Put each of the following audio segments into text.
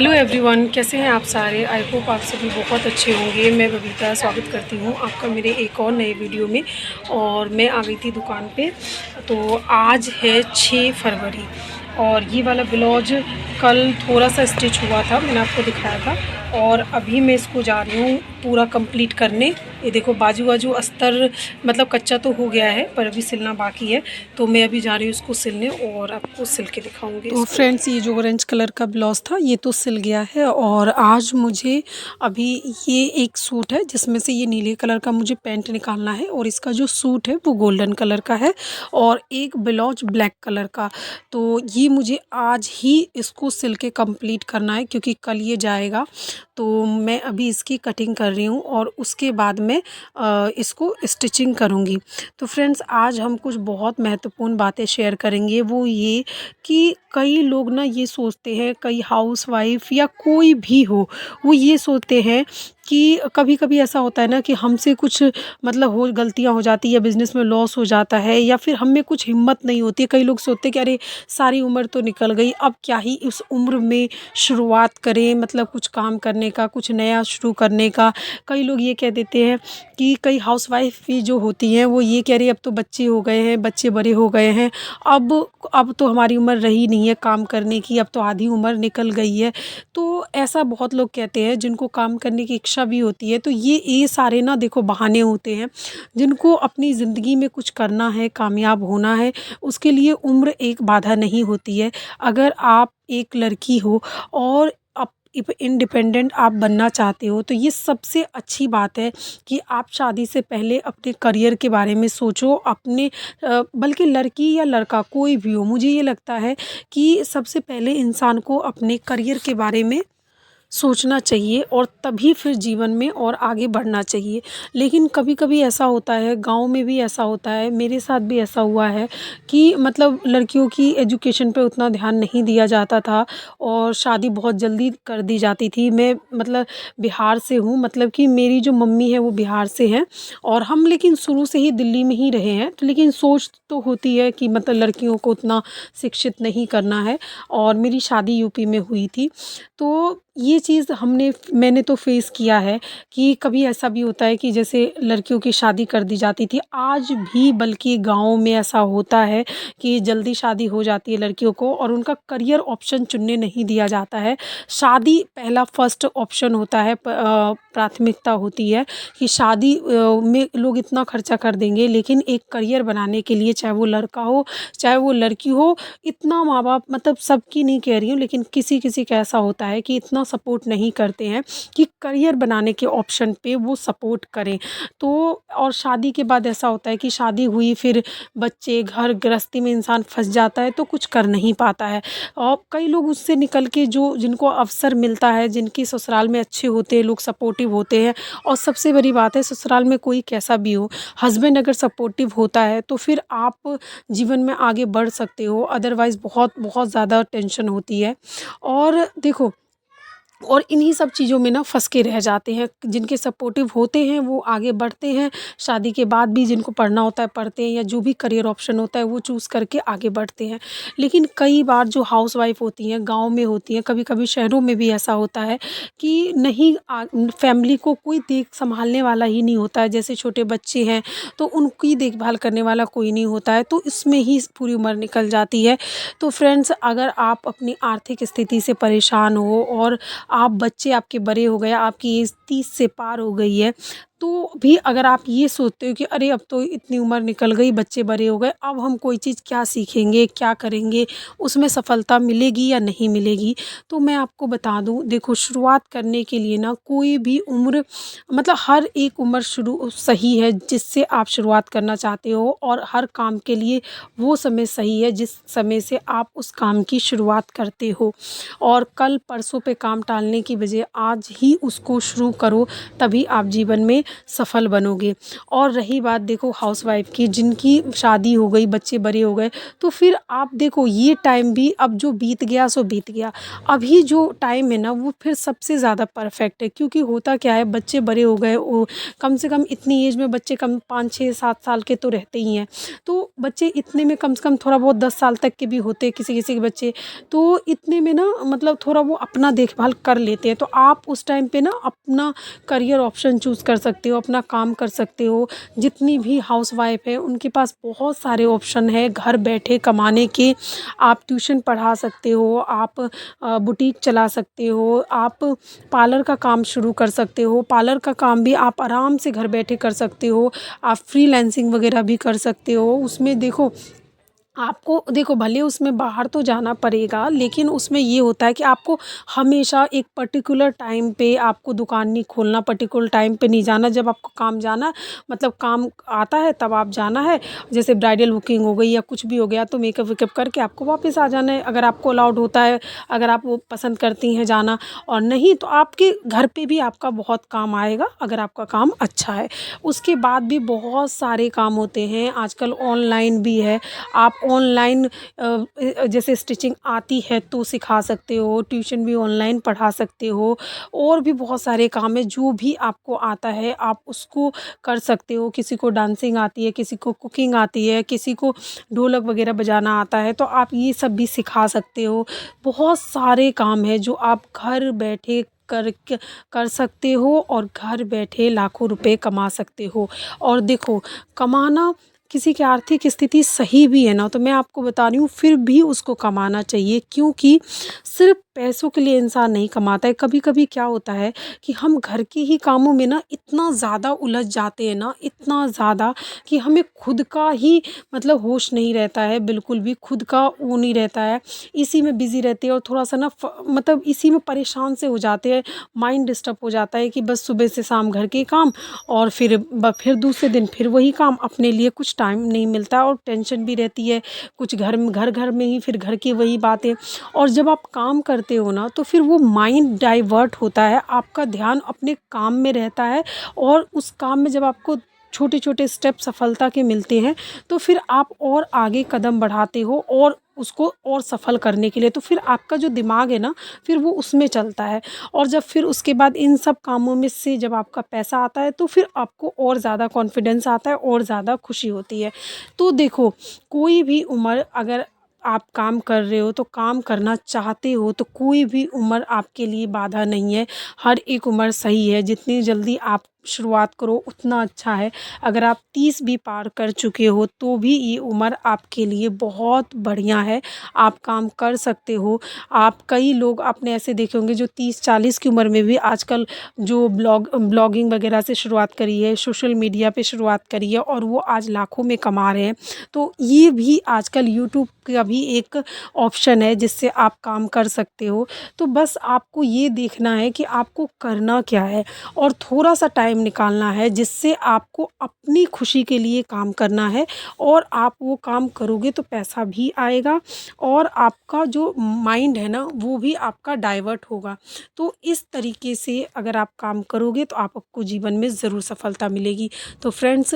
Hello everyone, कैसे हैं आप सारे। आई होप आप सभी बहुत अच्छे होंगे। मैं बबीता स्वागत करती हूँ आपका मेरे एक और नए वीडियो में। और मैं आ गई थी दुकान पे। तो आज है 6 फरवरी और ये वाला ब्लाउज कल थोड़ा सा स्टिच हुआ था, मैंने आपको दिखाया था। और अभी मैं इसको जा रही हूँ पूरा कंप्लीट करने। ये देखो बाजू बाजू अस्तर मतलब कच्चा तो हो गया है पर अभी सिलना बाकी है। तो मैं अभी जा रही हूँ इसको सिलने और आपको सिल के दिखाऊंगी। तो फ्रेंड्स, ये जो ऑरेंज कलर का ब्लाउज था ये तो सिल गया है। और आज मुझे अभी ये एक सूट है जिसमें से ये नीले कलर का मुझे पैंट निकालना है और इसका जो सूट है वो गोल्डन कलर का है और एक ब्लाउज ब्लैक कलर का। तो ये मुझे आज ही इसको सिल के कंप्लीट करना है क्योंकि कल ये जाएगा। तो मैं अभी इसकी कटिंग कर रही हूँ और उसके बाद में इसको स्टिचिंग करूँगी। तो फ्रेंड्स, आज हम कुछ बहुत महत्वपूर्ण बातें शेयर करेंगे। वो ये कि कई लोग ना ये सोचते हैं, कई हाउसवाइफ या कोई भी हो, वो ये सोचते हैं कि कभी कभी ऐसा होता है ना कि हमसे कुछ मतलब हो गलतियां हो जाती है या बिज़नेस में लॉस हो जाता है या फिर हम में कुछ हिम्मत नहीं होती है। कई लोग सोचते हैं कि अरे सारी उम्र तो निकल गई, अब क्या ही इस उम्र में शुरुआत करें, मतलब कुछ काम करने का, कुछ नया शुरू करने का। कई लोग ये कह देते हैं कि कई हाउसवाइफ भी जो होती हैं वो ये कह रही है अब तो बच्चे हो गए हैं, बच्चे बड़े हो गए हैं, अब तो हमारी उम्र रही नहीं है काम करने की, अब तो आधी उम्र निकल गई है। तो ऐसा बहुत लोग कहते हैं जिनको काम करने की इच्छा भी होती है। तो ये सारे ना देखो बहाने होते हैं। जिनको अपनी ज़िंदगी में कुछ करना है, कामयाब होना है, उसके लिए उम्र एक बाधा नहीं होती है। अगर आप एक लड़की हो और इंडिपेंडेंट आप बनना चाहते हो तो ये सबसे अच्छी बात है कि आप शादी से पहले अपने करियर के बारे में सोचो। अपने बल्कि लड़की या लड़का कोई भी हो, मुझे ये लगता है कि सबसे पहले इंसान को अपने करियर के बारे में सोचना चाहिए और तभी फिर जीवन में और आगे बढ़ना चाहिए। लेकिन कभी कभी ऐसा होता है, गांव में भी ऐसा होता है, मेरे साथ भी ऐसा हुआ है कि मतलब लड़कियों की एजुकेशन पे उतना ध्यान नहीं दिया जाता था और शादी बहुत जल्दी कर दी जाती थी। मैं मतलब बिहार से हूँ, मतलब कि मेरी जो मम्मी है वो बिहार से हैं और हम लेकिन शुरू से ही दिल्ली में ही रहे हैं। तो लेकिन सोच तो होती है कि मतलब लड़कियों को उतना शिक्षित नहीं करना है और मेरी शादी यूपी में हुई थी। तो ये चीज़ मैंने तो फेस किया है कि कभी ऐसा भी होता है कि जैसे लड़कियों की शादी कर दी जाती थी, आज भी बल्कि गाँव में ऐसा होता है कि जल्दी शादी हो जाती है लड़कियों को और उनका करियर ऑप्शन चुनने नहीं दिया जाता है। शादी पहला फर्स्ट ऑप्शन होता है, प्राथमिकता होती है कि शादी में लोग इतना खर्चा कर देंगे, लेकिन एक करियर बनाने के लिए चाहे वो लड़का हो चाहे वो लड़की हो, इतना माँ बाप, मतलब सबकी नहीं कह रही हूँ लेकिन किसी किसी का ऐसा होता है कि इतना सपोर्ट नहीं करते हैं कि करियर बनाने के ऑप्शन पे वो सपोर्ट करें। तो और शादी के बाद ऐसा होता है कि शादी हुई फिर बच्चे, घर गृहस्थी में इंसान फंस जाता है तो कुछ कर नहीं पाता है। और कई लोग उससे निकल के जो जिनको अवसर मिलता है, जिनकी ससुराल में अच्छे होते हैं, लोग सपोर्टिव होते हैं। और सबसे बड़ी बात है, ससुराल में कोई कैसा भी हो, हस्बैंड अगर सपोर्टिव होता है तो फिर आप जीवन में आगे बढ़ सकते हो। अदरवाइज़ बहुत बहुत ज़्यादा टेंशन होती है। और देखो, और इन्हीं सब चीज़ों में ना फँस के रह जाते हैं। जिनके सपोर्टिव होते हैं वो आगे बढ़ते हैं, शादी के बाद भी जिनको पढ़ना होता है पढ़ते हैं या जो भी करियर ऑप्शन होता है वो चूज़ करके आगे बढ़ते हैं। लेकिन कई बार जो हाउसवाइफ़ होती हैं, गाँव में होती हैं, कभी-कभी शहरों में भी ऐसा होता है कि नहीं, फैमिली को कोई देख सँभालने वाला ही नहीं होता है। जैसे छोटे बच्चे हैं तो उनकी देखभाल करने वाला कोई नहीं होता है, तो इसमें ही पूरी उम्र निकल जाती है। तो फ्रेंड्स, अगर आप अपनी आर्थिक स्थिति से परेशान हो और आप बच्चे आपके बड़े हो गए, आपकी एज 30 से पार हो गई है, तो भी अगर आप ये सोचते हो कि अरे अब तो इतनी उम्र निकल गई, बच्चे बड़े हो गए, अब हम कोई चीज़ क्या सीखेंगे, क्या करेंगे, उसमें सफलता मिलेगी या नहीं मिलेगी। तो मैं आपको बता दूं, देखो शुरुआत करने के लिए ना कोई भी उम्र, मतलब हर एक उम्र शुरू सही है जिससे आप शुरुआत करना चाहते हो और हर काम के लिए वो समय सही है जिस समय से आप उस काम की शुरुआत करते हो। और कल परसों पे काम टालने की बजाय आज ही उसको शुरू करो, तभी आप जीवन में सफल बनोगे। और रही बात देखो हाउसवाइफ़ की, जिनकी शादी हो गई, बच्चे बड़े हो गए, तो फिर आप देखो ये टाइम भी अब जो बीत गया सो बीत गया। अभी जो टाइम है ना वो फिर सबसे ज़्यादा परफेक्ट है, क्योंकि होता क्या है, बच्चे बड़े हो गए, वो कम से कम इतनी एज में बच्चे कम 5 6 7 साल के तो रहते ही हैं। तो बच्चे इतने में कम से कम थोड़ा बहुत 10 साल तक के भी होते हैं किसी-किसी के बच्चे। तो इतने में ना मतलब थोड़ा वो अपना देखभाल कर लेते हैं। तो आप उस टाइम पे ना अपना करियर ऑप्शन चूज़ कर सकते हो, अपना काम कर सकते हो। जितनी भी हाउसवाइफ़ है उनके पास बहुत सारे ऑप्शन है घर बैठे कमाने के। आप ट्यूशन पढ़ा सकते हो, आप बुटीक चला सकते हो, आप पार्लर का काम शुरू कर सकते हो। पार्लर का काम भी आप आराम से घर बैठे कर सकते हो। आप फ्रीलांसिंग वगैरह भी कर सकते हो। उसमें देखो आपको देखो भले उसमें बाहर तो जाना पड़ेगा, लेकिन उसमें ये होता है कि आपको हमेशा एक पर्टिकुलर टाइम पे आपको दुकान नहीं खोलना, पर्टिकुलर टाइम पे नहीं जाना। जब आपको काम जाना मतलब काम आता है तब आप जाना है। जैसे ब्राइडल बुकिंग हो गई या कुछ भी हो गया तो मेकअप वेकअप करके आपको वापस आ जाना है, अगर आपको अलाउड होता है, अगर आप वो पसंद करती हैं जाना। और नहीं तो आपके घर पे भी आपका बहुत काम आएगा अगर आपका काम अच्छा है। उसके बाद भी बहुत सारे काम होते हैं, आजकल ऑनलाइन भी है। आप ऑनलाइन जैसे स्टिचिंग आती है तो सिखा सकते हो, ट्यूशन भी ऑनलाइन पढ़ा सकते हो। और भी बहुत सारे काम हैं, जो भी आपको आता है आप उसको कर सकते हो। किसी को डांसिंग आती है, किसी को कुकिंग आती है, किसी को ढोलक वगैरह बजाना आता है, तो आप ये सब भी सिखा सकते हो। बहुत सारे काम हैं जो आप घर बैठे कर सकते हो और घर बैठे लाखों रुपए कमा सकते हो। और देखो कमाना, किसी की आर्थिक स्थिति सही भी है ना, तो मैं आपको बता रही हूँ फिर भी उसको कमाना चाहिए, क्योंकि सिर्फ पैसों के लिए इंसान नहीं कमाता है। कभी कभी क्या होता है कि हम घर के ही कामों में ना इतना ज़्यादा उलझ जाते हैं ना, इतना ज़्यादा कि हमें खुद का ही मतलब होश नहीं रहता है, बिल्कुल भी खुद का वो नहीं रहता है। इसी में बिज़ी रहते हैं और थोड़ा सा ना मतलब इसी में परेशान से हो जाते हैं। माइंड डिस्टर्ब हो जाता है कि बस सुबह से शाम घर के काम, और फिर दूसरे दिन फिर वही काम, अपने लिए कुछ टाइम नहीं मिलता और टेंशन भी रहती है। कुछ घर में ही फिर घर की वही बातें। और जब आप काम करते हो ना तो फिर वो माइंड डाइवर्ट होता है, आपका ध्यान अपने काम में रहता है। और उस काम में जब आपको छोटे छोटे स्टेप सफलता के मिलते हैं तो फिर आप और आगे कदम बढ़ाते हो और उसको और सफल करने के लिए, तो फिर आपका जो दिमाग है ना फिर वो उसमें चलता है। और जब फिर उसके बाद इन सब कामों में से जब आपका पैसा आता है तो फिर आपको और ज़्यादा कॉन्फिडेंस आता है और ज़्यादा खुशी होती है। तो देखो कोई भी उम्र, अगर आप काम कर रहे हो तो काम करना चाहते हो तो कोई भी उम्र आपके लिए बाधा नहीं है। हर एक उम्र सही है, जितनी जल्दी आप शुरुआत करो उतना अच्छा है। अगर आप 30 भी पार कर चुके हो तो भी ये उम्र आपके लिए बहुत बढ़िया है, आप काम कर सकते हो। आप कई लोग आपने ऐसे देखे होंगे जो 30-40 की उम्र में भी आजकल जो ब्लॉगिंग वगैरह से शुरुआत करी है, सोशल मीडिया पे शुरुआत करी है और वो आज लाखों में कमा रहे हैं। तो ये भी आजकल यूट्यूब का भी एक ऑप्शन है जिससे आप काम कर सकते हो। तो बस आपको ये देखना है कि आपको करना क्या है और थोड़ा-सा टाइम निकालना है, जिससे आपको अपनी खुशी के लिए काम करना है। और आप वो काम करोगे तो पैसा भी आएगा और आपका जो माइंड है ना वो भी आपका डाइवर्ट होगा। तो इस तरीके से अगर आप काम करोगे तो आपको जीवन में ज़रूर सफलता मिलेगी। तो फ्रेंड्स,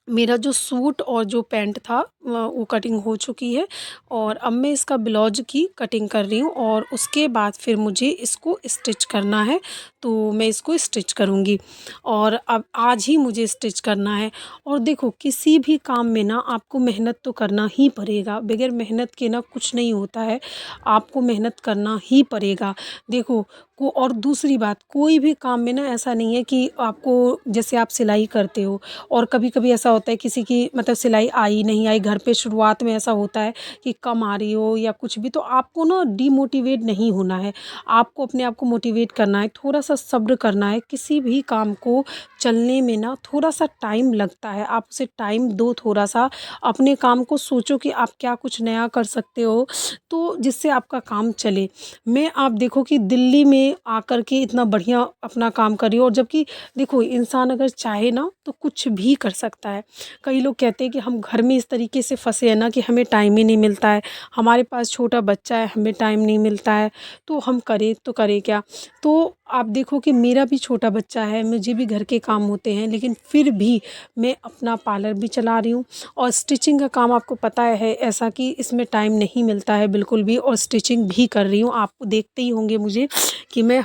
मेरा जो सूट और जो पैंट था वो कटिंग हो चुकी है और अब मैं इसका ब्लाउज की कटिंग कर रही हूँ और उसके बाद फिर मुझे इसको स्टिच करना है। तो मैं इसको स्टिच करूँगी और अब आज ही मुझे स्टिच करना है। और देखो किसी भी काम में ना आपको मेहनत तो करना ही पड़ेगा, बगैर मेहनत के ना कुछ नहीं होता है, आपको मेहनत करना ही पड़ेगा। देखो को और दूसरी बात, कोई भी काम में ना ऐसा नहीं है कि आपको, जैसे आप सिलाई करते हो और कभी-कभी ऐसा होता है किसी की मतलब सिलाई आई नहीं आई, घर पे शुरुआत में ऐसा होता है कि कम आ रही हो या कुछ भी, तो आपको ना डिमोटिवेट नहीं होना है। आपको अपने आप को मोटिवेट करना है, थोड़ा-सा सब्र करना है। किसी भी काम को चलने में ना थोड़ा-सा टाइम लगता है, आप उसे टाइम दो थोड़ा-सा। अपने काम को सोचो कि आप क्या कुछ नया कर सकते हो, तो जिससे आपका काम चले। मैं आप देखो कि दिल्ली में आकर के इतना बढ़िया अपना काम कर रही हूँ, और जबकि देखो इंसान अगर चाहे ना तो कुछ भी कर सकता है। कई लोग कहते हैं कि हम घर में इस तरीके से फंसे हैं ना कि हमें टाइम ही नहीं मिलता है, हमारे पास छोटा बच्चा है, हमें टाइम नहीं मिलता है, तो हम करें तो करें क्या। तो आप देखो देखो कि मेरा भी छोटा बच्चा है, मुझे भी घर के काम होते हैं, लेकिन फिर भी मैं अपना पार्लर भी चला रही हूँ। और स्टिचिंग का काम आपको पता है ऐसा कि इसमें टाइम नहीं मिलता है बिल्कुल भी, और स्टिचिंग भी कर रही हूँ। आप देखते ही होंगे मुझे कि मैं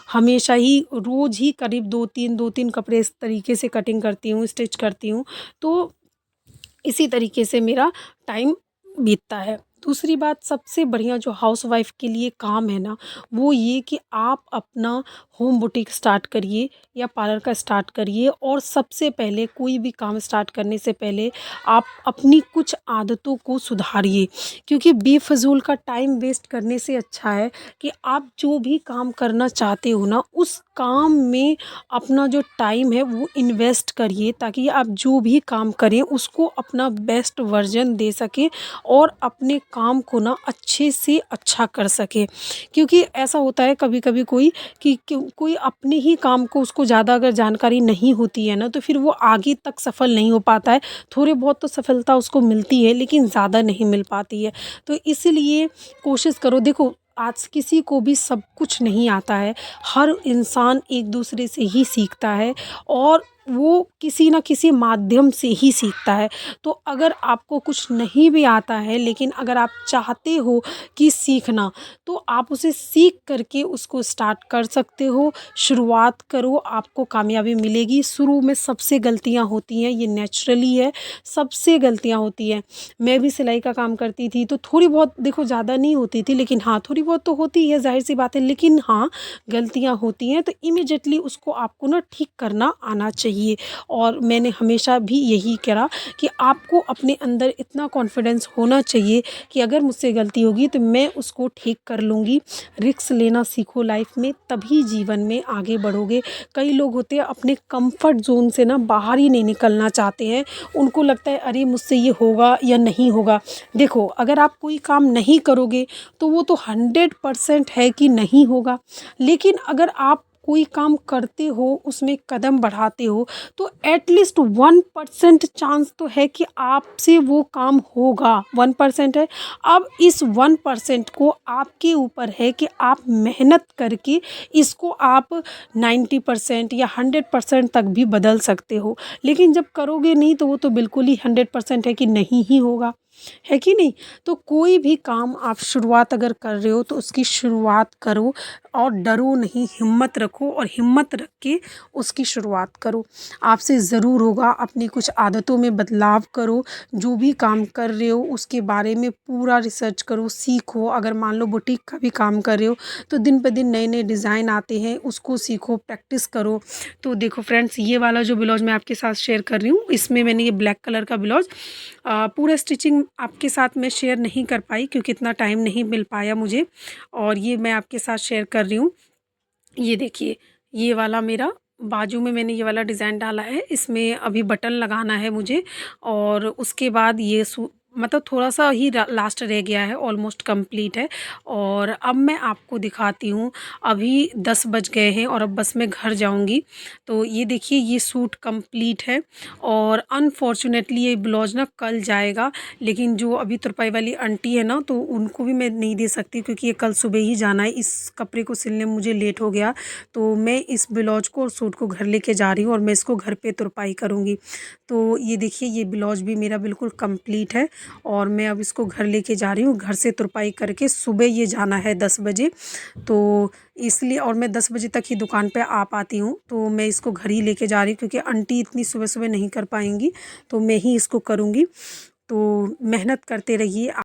हमेशा ही रोज़ ही करीब दो तीन कपड़े इस तरीके से कटिंग करती हूँ, स्टिच करती हूँ। तो इसी तरीके से मेरा टाइम बीतता है। दूसरी बात, सबसे बढ़िया जो हाउसवाइफ़ के लिए काम है ना, वो ये कि आप अपना होम बुटीक स्टार्ट करिए या पार्लर का स्टार्ट करिए। और सबसे पहले कोई भी काम स्टार्ट करने से पहले आप अपनी कुछ आदतों को सुधारिए, क्योंकि बेफ़िज़ूल का टाइम वेस्ट करने से अच्छा है कि आप जो भी काम करना चाहते हो ना, उस काम में अपना जो टाइम है वो इन्वेस्ट करिए, ताकि आप जो भी काम करें उसको अपना बेस्ट वर्जन दे सकें और अपने काम को ना अच्छे से अच्छा कर सके। क्योंकि ऐसा होता है कभी कभी कोई अपने ही काम को, उसको ज़्यादा अगर जानकारी नहीं होती है ना, तो फिर वो आगे तक सफल नहीं हो पाता है। थोड़ी बहुत तो सफलता उसको मिलती है, लेकिन ज़्यादा नहीं मिल पाती है। तो इसलिए कोशिश करो, देखो आज किसी को भी सब कुछ नहीं आता है, हर इंसान एक दूसरे से ही सीखता है, और वो किसी न किसी माध्यम से ही सीखता है। तो अगर आपको कुछ नहीं भी आता है, लेकिन अगर आप चाहते हो कि सीखना, तो आप उसे सीख करके उसको स्टार्ट कर सकते हो। शुरुआत करो, आपको कामयाबी मिलेगी। शुरू में सबसे गलतियां होती हैं, ये नेचुरली है, सबसे गलतियां होती हैं। मैं भी सिलाई का काम करती थी, तो थोड़ी बहुत, देखो ज़्यादा नहीं होती थी, लेकिन हाँ थोड़ी बहुत तो होती है, ज़ाहिर सी बात है। लेकिन हाँ, गलतियां होती हैं तो इमीडिएटली उसको आपको ना ठीक करना आना चाहिए। और मैंने हमेशा भी यही करा कि आपको अपने अंदर इतना कॉन्फिडेंस होना चाहिए कि अगर मुझसे गलती होगी तो मैं उसको ठीक कर लूँगी। रिस्क लेना सीखो लाइफ में, तभी जीवन में आगे बढ़ोगे। कई लोग होते हैं अपने कंफर्ट जोन से ना बाहर ही नहीं निकलना चाहते हैं। उनको लगता है अरे मुझसे ये होगा या नहीं होगा। देखो, अगर आप कोई काम नहीं करोगे तो वो तो 100% है कि नहीं होगा। लेकिन अगर आप कोई काम करते हो, उसमें कदम बढ़ाते हो, तो एटलीस्ट 1% चांस तो है कि आपसे वो काम होगा। 1% है। अब इस 1% को आपके ऊपर है कि आप मेहनत करके इसको आप 90% या 100% तक भी बदल सकते हो। लेकिन जब करोगे नहीं तो वो तो बिल्कुल ही 100% है कि नहीं ही होगा, है कि नहीं। तो कोई भी काम आप शुरुआत अगर कर रहे हो तो उसकी शुरुआत करो, और डरो नहीं, हिम्मत रखो और हिम्मत रख के उसकी शुरुआत करो। आपसे ज़रूर होगा। अपनी कुछ आदतों में बदलाव करो, जो भी काम कर रहे हो उसके बारे में पूरा रिसर्च करो, सीखो। अगर मान लो बुटीक का भी काम कर रहे हो तो दिन पर दिन नए नए डिज़ाइन आते हैं, उसको सीखो, प्रैक्टिस करो। तो देखो फ्रेंड्स, ये वाला जो ब्लाउज मैं आपके साथ शेयर कर रही हूँ, इसमें मैंने ये ब्लैक कलर का ब्लाउज पूरा स्टिचिंग आपके साथ मैं शेयर नहीं कर पाई, क्योंकि इतना टाइम नहीं मिल पाया मुझे। और ये मैं आपके साथ शेयर कर रही हूँ। ये देखिए, ये वाला मेरा बाजू में मैंने ये वाला डिज़ाइन डाला है। इसमें अभी बटन लगाना है मुझे, और उसके बाद ये मतलब थोड़ा सा ही लास्ट रह गया है, ऑलमोस्ट कंप्लीट है। और अब मैं आपको दिखाती हूँ। अभी 10 बज गए हैं और अब बस मैं घर जाऊँगी। तो ये देखिए, ये सूट कंप्लीट है, और अनफॉर्चुनेटली ये ब्लाउज ना कल जाएगा। लेकिन जो अभी तुरपाई वाली आंटी है ना, तो उनको भी मैं नहीं दे सकती, क्योंकि ये कल सुबह ही जाना है। इस कपड़े को सिलने में मुझे लेट हो गया, तो मैं इस ब्लाउज को और सूट को घर लेके जा रही हूँ, और मैं इसको घर पे तुरपाई करूँगी। तो ये देखिए, ये ब्लाउज भी मेरा बिल्कुल कंप्लीट है, और मैं अब इसको घर लेके जा रही हूँ। घर से तुरपाई करके सुबह ये जाना है 10 बजे, तो इसलिए, और मैं 10 बजे तक ही दुकान पे आ पाती हूँ, तो मैं इसको घर ही लेके जा रही हूँ, क्योंकि आंटी इतनी सुबह सुबह नहीं कर पाएंगी, तो मैं ही इसको करूँगी। तो मेहनत करते रहिए।